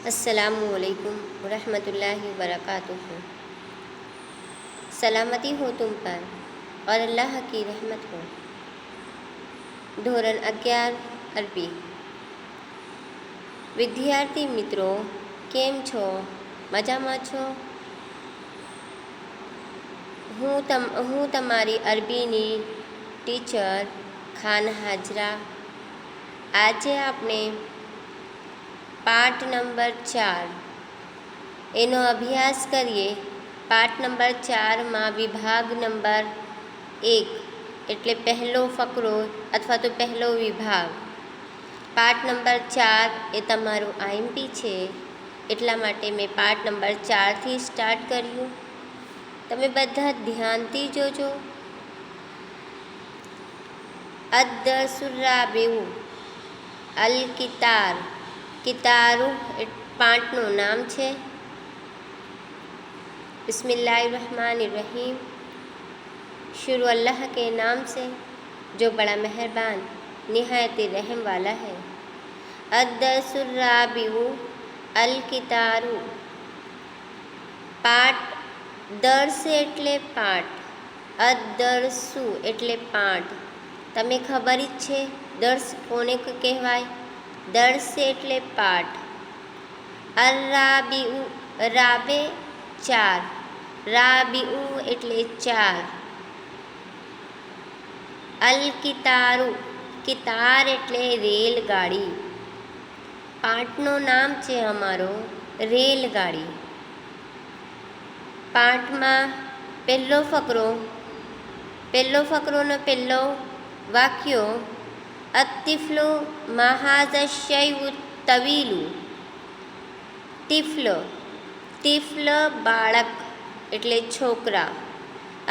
अस्सलामुअलैकुम वरहमतुल्लाहि वबरकातुहू। सलामती हो तुम पर और अल्लाह की रहमत हो। ધોરણ 11 અરબી। વિદ્યાર્થી મિત્રો, કેમ છો? મજામાં છો? હું તમારી અરબીની ટીચર ખાન હાજરા। આજે આપણે પાઠ નંબર 4 એનો અભ્યાસ કરીએ। પાઠ નંબર 4માં વિભાગ નંબર 1 એટલે પહેલો ફકરો અથવા તો પહેલો વિભાગ। પાઠ નંબર 4 એ તમારું આઈએમપી છે, એટલા માટે મેં પાઠ નંબર 4થી સ્ટાર્ટ કર્યું। તમે બધા ધ્યાનથી જોજો। અદ્દસુરાબેઉ અલ કિતાર, कितारू पाठનું नाम છે। बिस्मिल्लाहिर्रहमानिर्रहीम, शुरू अल्लाह के नाम से जो बड़ा मेहरबान निहायत रहम वाला है। अद्दसुराबिउ अल कितारू, पाठ। दर्स એટલે પાઠ, અદ્દરસુ એટલે પાઠ। તમે ખબર જ છે દર્સ કોને કહેવાય? દર્સ એટલે પાઠ। અર્રાબિઉ, રાબે 4, રાબિઉ એટલે 4। અલ કિતારુ, કિતાર એટલે રેલગાડી। પાઠનું નામ છે અમારો રેલગાડી। પાઠમાં પહેલો ફકરોનો પહેલો વાક્યો અતિફ્લુ મહાઝશૈઉ તવીલુ। તિફ્લ, તિફ્લ બાળક એટલે છોકરા।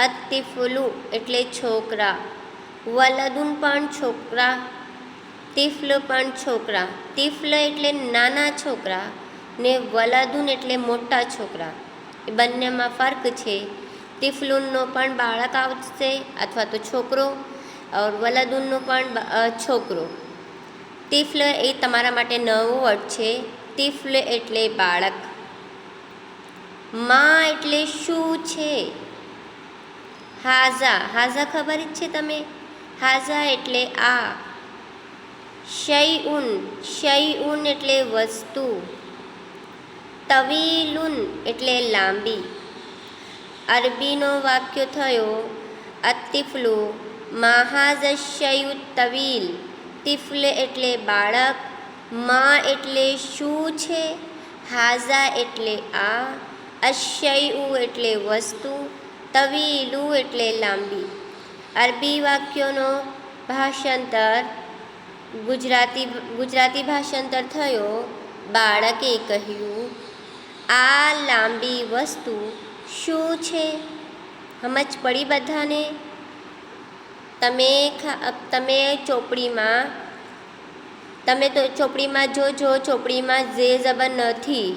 અતિફ્લુ એટલે છોકરા। વલદુન પણ છોકરા, તિફ્લ પણ છોકરા। તિફ્લ એટલે નાના છોકરા ને વલદુન એટલે મોટા છોકરા। એ બંનેમાં ફર્ક છે। તિફલુનનો પણ બાળક આવશે અથવા તો છોકરો, और વલદુનનો પણ છોકરો। તિફ્લ એ તમારા માટે નવો વર્ડ છે। તિફ્લ એટલે બાળક। માં એટલે શું છે? હાઝા, હાઝા ખબર જ છે તમે? હાઝા એટલે આ। શૈઉન, શૈઉન એટલે વસ્તુ। તવીલુન એટલે લાંબી। અરબીનો વાક્ય થયો અતિફ્લુ મહાઝશૈઉ તવીલ। તિફ્લ એટલે બાળક, માં એટલે શું છે, હાઝા એટલે આ, અશૈઉ એટલે વસ્તુ, તવીલુ એટલે લાંબી। અરબી વાક્યોનો ભાષાંતર ગુજરાતી ભાષાંતર થયો બાળકે કહ્યું, આ લાંબી વસ્તુ શું છે? સમજ પડી બધાને? તમે ચોપડીમાં જોજો, ચોપડીમાં ઝેર ઝબર નથી,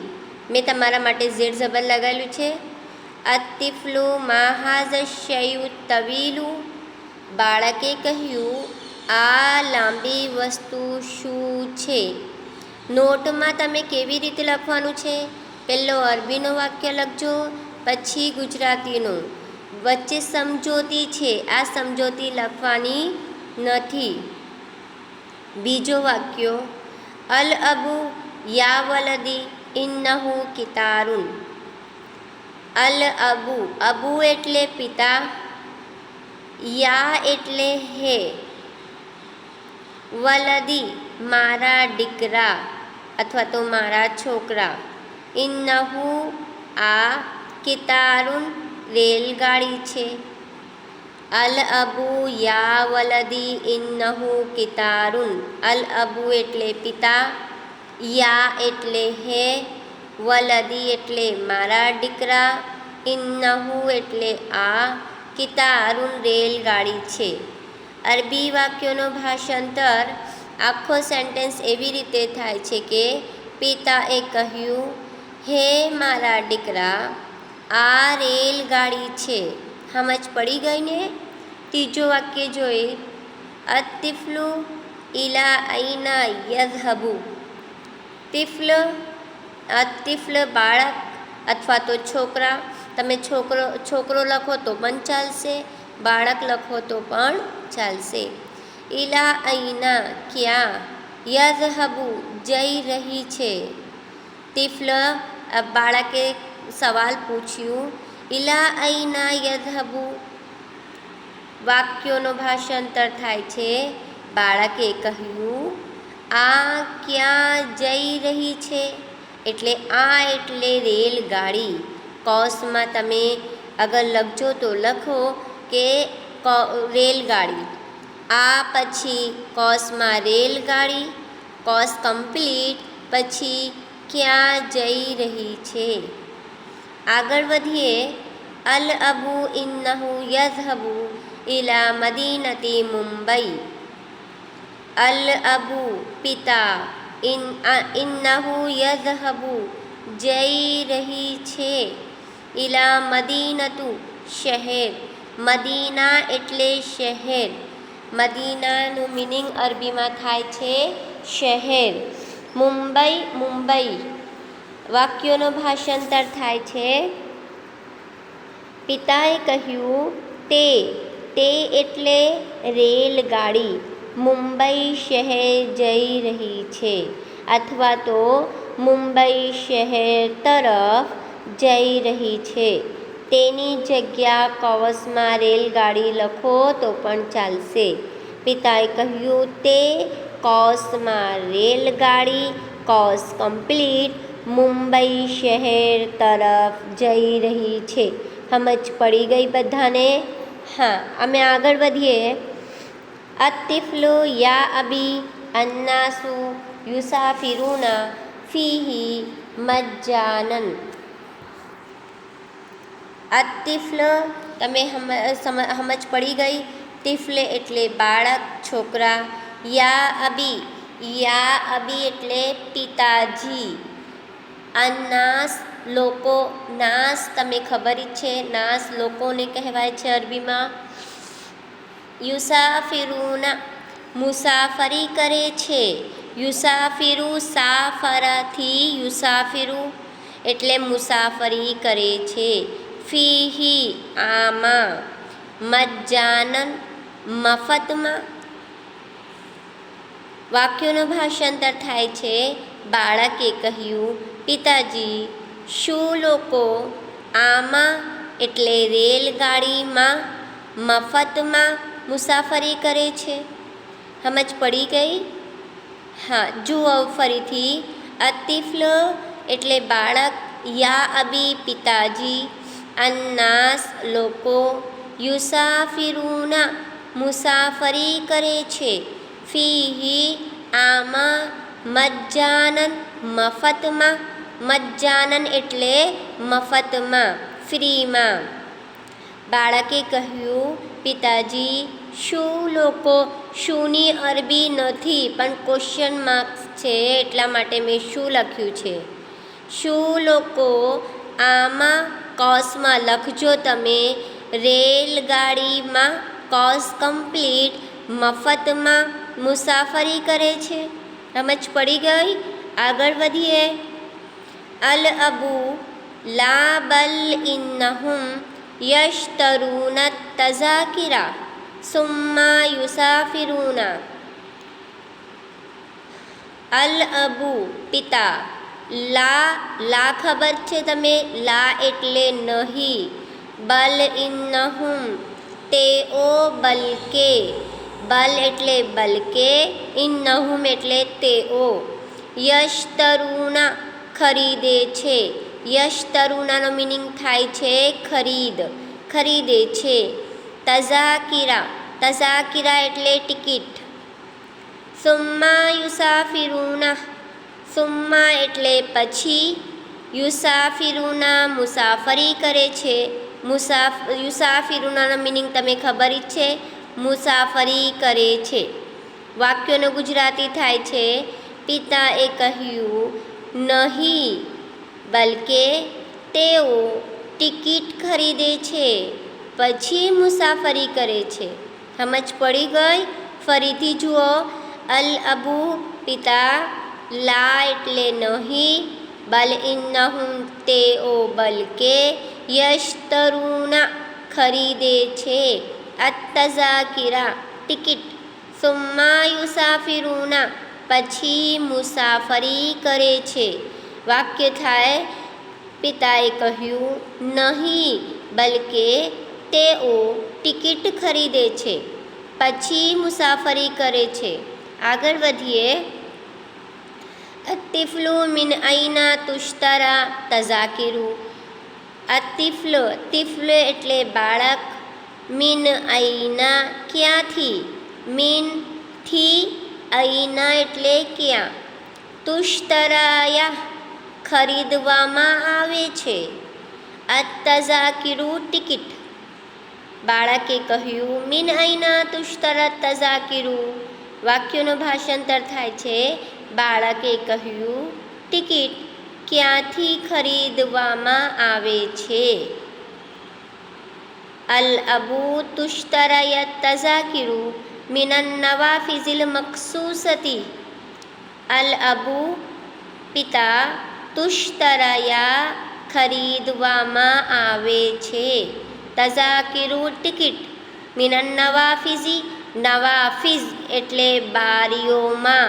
મેં તમારા માટે ઝેર ઝબર લગાવેલું છે। અતિફ્લુ મહાઝશૈઉ તવીલુ, બાળકે કહ્યું આ લાંબી વસ્તુ શું છે? નોટમાં તમે કેવી રીતે લખવાનું છે? પહેલો અરબીનો વાક્ય લખજો, પછી ગુજરાતીનું, વચ્ચે સમજોતી છે, આ સમજોતી લખવાની નથી। બીજો વાક્યો અલ અબુ યા વલદી ઇન્નહુ કિતારુન। અલ અબુ, અબુ એટલે પિતા, યા એટલે હે, વલદી મારા દીકરા અથવા તો મારા છોકરા, ઇન્નહુ આ, કિતારુન રેલગાડી છે। અલ અબુ યા વલદી ઇન્નહુ કિતારુન। અલ અબુ એટલે પિતા, યા એટલે હે, વલદી એટલે મારા દીકરા, ઇન્નહુ એટલે આ, કિતારુન રેલગાડી છે। અરબી વાક્યોનો ભાષાંતર આખો સેન્ટેન્સ એવી રીતે થાય છે કે પિતાએ કહ્યું, હે મારા દીકરા, આ રેલગાડી છે। સમજ પડી ગઈ ને? ત્રીજો વાક્ય જોઈએ અતિફ્લુ ઇલા અઈના યઝહબુ। તિફ્લ અતિફ્લ બાળક અથવા તો છોકરા. તમે છોકરો લખો તો પણ ચાલશે, બાળક લખો તો પણ ચાલશે. ઇલા અઈના ક્યાં, યઝહબુ જઈ રહી છે. તિફ્લ બાળકે સવાલ પૂછ્યું, ઇલા અઈના યઝહબુ. વાક્યોનો ભાષાંતર થાય છે. બાળકે કહ્યું, આ ક્યાં જઈ રહી છે. એટલે આ એટલે રેલગાડી. કૌંસમાં તમે અગર લખજો તો લખો કે રેલગાડી. આ પછી કૌંસમાં રેલગાડી, કૌંસ કમ્પ્લીટ, પછી ક્યાં જઈ રહી છે. આગળ વધીએ. અલ અબુ ઇન્નહુ યઝહબુ ઇલા મદીનતી મુંબઈ. અલ અબુ પિતા, ઇન્નહુ યઝહબુ જઈ રહી છે, ઇલા મદીનતુ શહેર. મદીના એટલે શહેર. મદીનાનું મિનિંગ અરબીમાં થાય છે શહેર. મુંબઈ મુંબઈ. વાક્યોનો ભાષાંતર થાય છે. પિતાએ કહ્યું, તે એટલે રેલગાડી મુંબઈ શહેર જઈ રહી છે, અથવા તો મુંબઈ શહેર તરફ જઈ રહી છે. તેની જગ્યા કૌંસમાં રેલગાડી લખો તો પણ ચાલશે. પિતાએ કહ્યું, તે કૌંસમાં રેલગાડી, કૌંસ કમ્પ્લીટ, મુંબઈ શહેર તરફ જઈ રહી છે. સમજ પડી ગઈ બધાને? હા, અમે આગળ વધીએ. અતિફ્લુ યા અબી અન્નાસુ યુસાફિરુના ફીહી મજ્જાનન. અતિફ્લ તમે સમજ પડી ગઈ. તિફ્લ એટલે બાળક, છોકરા. યા અબી એટલે પિતાજી. અન્નાસ લોકો. નાસ તમે ખબર જ છે, નાસ લોકોને કહેવાય છે અરબીમાં. યુસાફિરુના મુસાફરી કરે છે. યુસાફિરુ સાફરાથી યુસાફિરુ એટલે મુસાફરી કરે છે. ફીહી આમાં. મજ્જાનન મફતમાં. વાક્યોનું ભાષાંતર થાય છે. બાળકે કહ્યું, પિતાજી શું લોકો આમાં એટલે રેલગાડીમાં મફતમાં મુસાફરી કરે છે. સમજ પડી ગઈ? હા, જુઓ ફરીથી. અતિફ્લ એટલે બાળક, યા અબી પિતાજી, અન્નાસ લોકો, યુસાફિરુના મુસાફરી કરે છે, ફીહી આમાં, મજ્જાનન મફતમાં. મજ્જાનન એટલે મફતમાં, ફ્રીમાં. બાળકે કહ્યું, પિતાજી શું લોકો. શુંની અરબી નથી પણ ક્વેશ્ચન માર્ક્સ છે એટલા માટે મેં શું લખ્યું છે. શું લોકો આમાં કૌંસમાં લખજો તમે. રેલગાડીમાં કૌંસ કમ્પ્લીટ મફતમાં મુસાફરી કરે છે. સમજ પડી ગઈ? આગળ વધીએ. અલ અબુ લા બલ ઇન્નહુમ યશ્તરૂના તઝાકિરા સુમ્મા યુસાફિરુના. અલ અબુ પિતા. લા ખબર છે તમે? લા એટલે નહીં. બલ ઇન્નહુમ તેઓ, બલકે. બલ એટલે બલકે, ઇન્નહુમ એટલે તેઓ. યશ્તરૂના ખરીદે છે. યશ્તરૂનાનો મિનિંગ થાય છે ખરીદે છે. તઝાકિરા એટલે ટિકિટ. સુમ્મા યુસાફિરુના. સુમ્મા એટલે પછી. યુસાફિરુના મુસાફરી કરે છે. યુસાફિરુનાનો મિનિંગ તમે ખબર જ છે, મુસાફરી કરે છે. વાક્યોનો ગુજરાતી થાય છે. પિતાએ કહ્યું, નહીં બલકે તેઓ ટિકિટ ખરીદે છે પછી મુસાફરી કરે છે. સમજ પડી ગઈ? ફરીથી જુઓ. અલ અબુ પિતા, લા એટલે નહીં, બલ ઇન્નહુમ તેઓ બલકે યશ્તરૂના ખરીદે છે અત્તઝાકિરા ટિકિટ સુમ્મા યુસાફિરૂના પછી મુસાફરી કરે છે. વાક્ય થાય પિતાએ કહ્યું નહીં બલકે તેઓ ટિકિટ ખરીદે છે પછી મુસાફરી કરે છે. આગળ વધીએ. અતિફ્લુ મિન અઈના તુશ્તરા તઝાકિરુ. તિફ્લ એટલે બાળક, મિન અઈના ક્યાંથી, મિન થી, અઈના એટલે ક્યાં, તુશ્તરાયા ખરીદવામાં આવે છે, અત્તઝાકિરુ ટિકિટ. બાળકે કહ્યું મિન અઈના તુશ્તરા તઝાકિરુ. વાક્યનું ભાષાંતર થાય છે બાળકે કહ્યું ટિકિટ ક્યાંથી ખરીદવામાં આવે છે. અલ અબુ તુશ્તરાયત તઝાકિરુ મિનન નવાફિઝિલ મખસૂસતી. અલ અબુ પિતા, તુશ્તરાયા ખરીદવામાં આવે છે, તઝાકિરુ ટિકિટ, મિનન નવાફિઝી નવાફિઝ એટલે બારીઓમાં,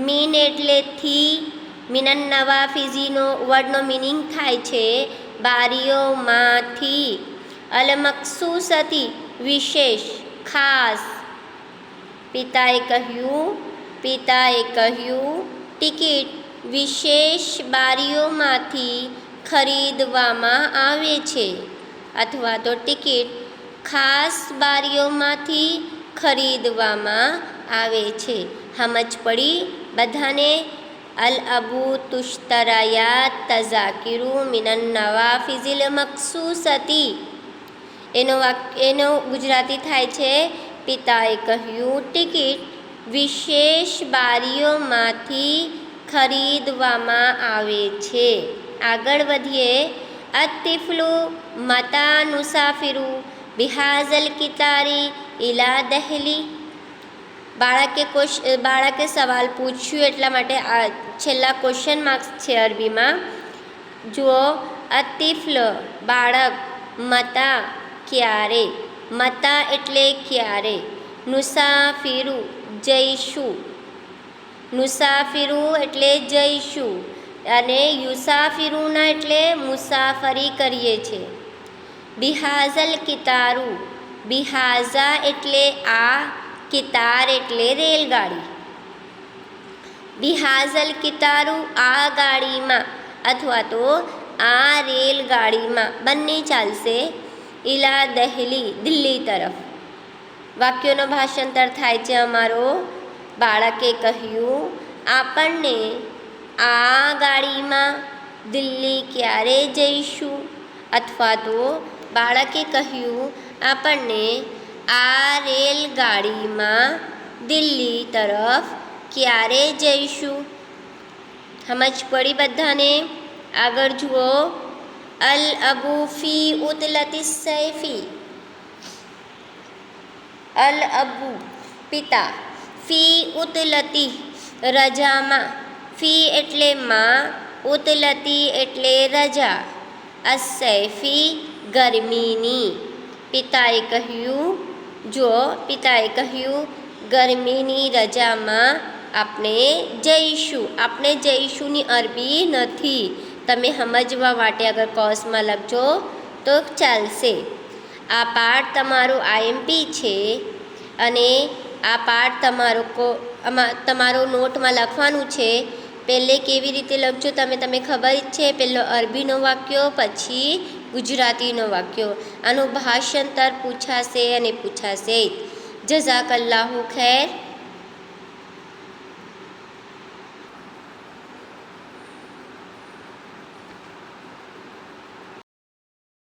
મીન એટલે થી, મિનન નવાફિઝીનો વર્ડનો મિનિંગ થાય છે બારીઓમાંથી, અલ મખસૂસતી વિશેષ ખાસ. પિતાએ કહ્યું ટિકિટ વિશેષ બારીઓમાંથી ખરીદવામાં આવે છે, અથવા તો ટિકિટ ખાસ બારીઓમાંથી ખરીદવામાં આવે છે. સમજ પડી બધાને? અલ અબુ તુશ્તરાયા તઝાકિરુ મિનન નવાફિઝિલ મખસૂસતી. એનો ગુજરાતી થાય છે પિતાએ કહ્યું ટિકિટ વિશેષ બારીઓમાંથી ખરીદવામાં આવે છે. આગળ વધીએ. અતિફ્લુ મતા નુસાફિરુ બિહાઝલ કિતારી ઇલા દહેલી. બાળકે સવાલ પૂછ્યું એટલા માટે આ છેલ્લા ક્વેશ્ચન માર્ક્સ છે અરબીમાં. જુઓ, અતિફ્લ બાળક, મતા ક્યારે, મતા એટલે ક્યારે, નુસાફિરુ જઈશું, નુસાફિરુ એટલે જઈશું, અને યુસાફિરુના એટલે મુસાફરી કરીએ છીએ. બિહાઝલ કિતારુ, બિહાઝા એટલે આ, કિતાર એટલે રેલગાડી. બિહાઝલ કિતારુ આ ગાડીમાં અથવા તો આ રેલગાડીમાં, બંને ચાલશે. ઇલા દહેલી દિલ્હી તરફ. વાક્યોનો ભાષાંતર થાય છે અમારો. બાળકે કહ્યું આપણને આ ગાડીમાં દિલ્હી ક્યારે જઈશું, અથવા તો બાળકે કહ્યું આપણને આ રેલગાડીમાં દિલ્હી તરફ ક્યારે જઈશું. સમજ પડી બધાને? આગળ જુઓ. અલ અબુ ફી ઉતલતી સૈફી. અલ અબુ પિતા, ફી ઉતલતી રજામાં, ફી એટલે માં, ઉતલતી એટલે રજા, અસૈફી ગરમીની. પિતાએ કહ્યું ગરમીની રજામાં આપણે જઈશુંની અરબી નથી. તમે સમજવા માટે અગર કોર્સમાં લખજો તો ચાલશે. આ પાઠ તમારો આઈએમપી છે અને આ પાઠ તમારો નોટમાં લખવાનું છે. પહેલે કેવી રીતે લખજો તમે ખબર જ છે. પહેલો અરબીનો વાક્યો, પછી ગુજરાતીનો વાક્યો. આનું ભાષાંતર પૂછાશે. જઝાકલ્લાહુ ખૈર.